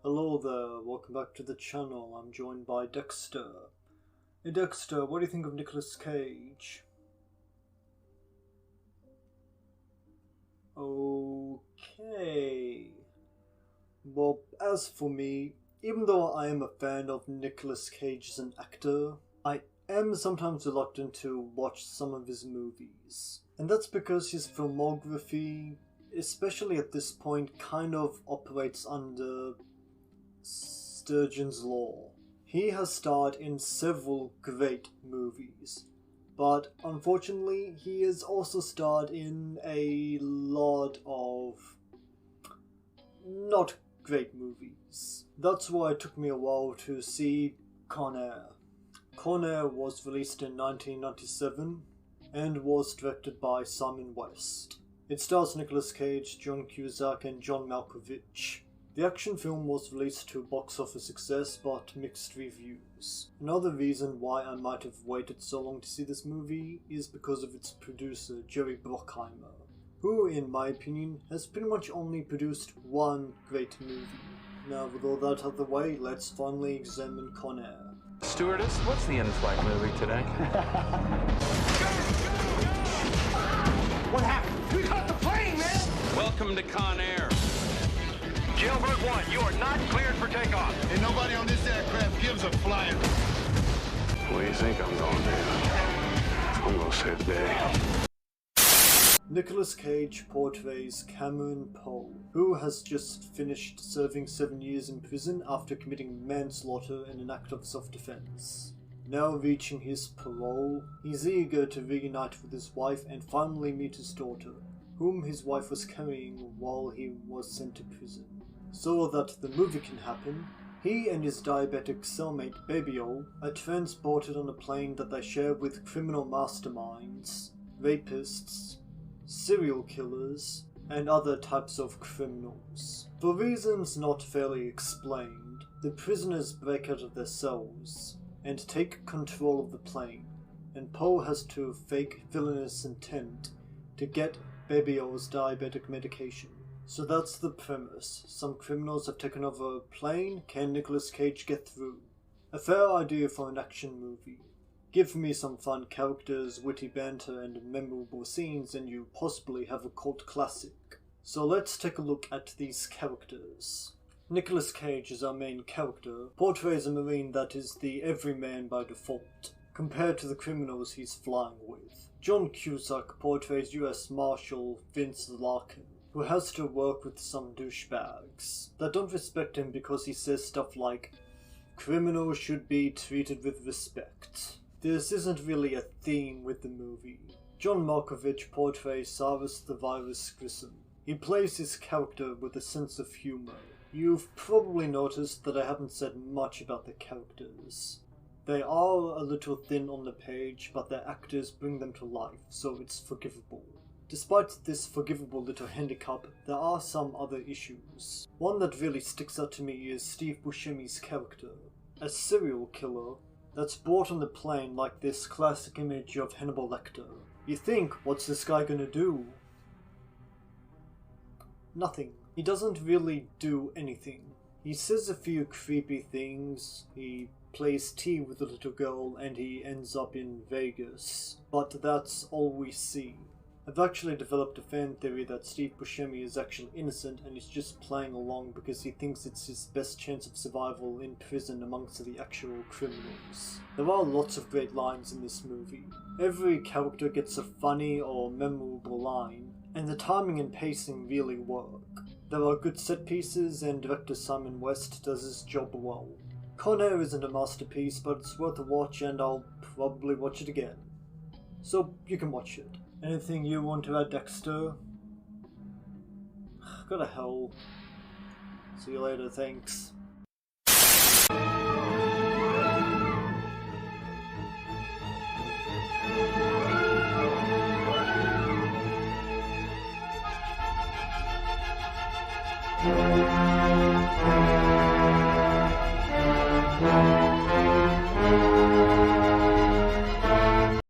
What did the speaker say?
Hello there, welcome back to the channel. I'm joined by Dexter. Hey Dexter, what do you think of Nicolas Cage? Okay. Well, as for me, even though I am a fan of Nicolas Cage as an actor, I am sometimes reluctant to watch some of his movies. And that's because his filmography, especially at this point, kind of operates under Sturgeon's law. He has starred in several great movies, but unfortunately he has also starred in a lot of not great movies. That's why it took me a while to see Con Air. Con Air was released in 1997 and was directed by Simon West. It stars Nicolas Cage, John Cusack and John Malkovich. The action film was released to box office success but mixed reviews. Another reason why I might have waited so long to see this movie is because of its producer, Jerry Bruckheimer, who, in my opinion, has pretty much only produced one great movie. Now, with all that out of the way, let's finally examine Con Air. Stewardess, what's the in-flight movie today? What happened? We caught the plane, man! Welcome to Con Air. Jailbird 1, you are not cleared for takeoff. And nobody on this aircraft gives a flying. What do you think I'm gonna do? I'm gonna save the day. Nicolas Cage portrays Cameron Poe, who has just finished serving 7 years in prison after committing manslaughter in an act of self-defense. Now reaching his parole, he's eager to reunite with his wife and finally meet his daughter, whom his wife was carrying while he was sent to prison. So that the movie can happen, he and his diabetic cellmate Babyo are transported on a plane that they share with criminal masterminds, rapists, serial killers, and other types of criminals. For reasons not fairly explained, the prisoners break out of their cells and take control of the plane, and Poe has to fake villainous intent to get Babyo's diabetic medication. So that's the premise. Some criminals have taken over a plane. Can Nicolas Cage get through? A fair idea for an action movie. Give me some fun characters, witty banter and memorable scenes and you possibly have a cult classic. So let's take a look at these characters. Nicolas Cage, as our main character, portrays a Marine that is the everyman by default, compared to the criminals he's flying with. John Cusack portrays US Marshal Vince Larkin, who has to work with some douchebags that don't respect him because he says stuff like, "Criminals should be treated with respect." This isn't really a theme with the movie. John Malkovich portrays Cyrus the Virus Grissom. He plays his character with a sense of humor. You've probably noticed that I haven't said much about the characters. They are a little thin on the page, but their actors bring them to life, so it's forgivable. Despite this forgivable little handicap, there are some other issues. One that really sticks out to me is Steve Buscemi's character, a serial killer that's brought on the plane like this classic image of Hannibal Lecter. You think, what's this guy gonna do? Nothing. He doesn't really do anything. He says a few creepy things, he plays tea with a little girl, and he ends up in Vegas. But that's all we see. I've actually developed a fan theory that Steve Buscemi is actually innocent and is just playing along because he thinks it's his best chance of survival in prison amongst the actual criminals. There are lots of great lines in this movie. Every character gets a funny or memorable line, and the timing and pacing really work. There are good set pieces and director Simon West does his job well. Con Air isn't a masterpiece, but it's worth a watch and I'll probably watch it again. So you can watch it. Anything you want to add, Dexter? Go to hell. See you later, thanks.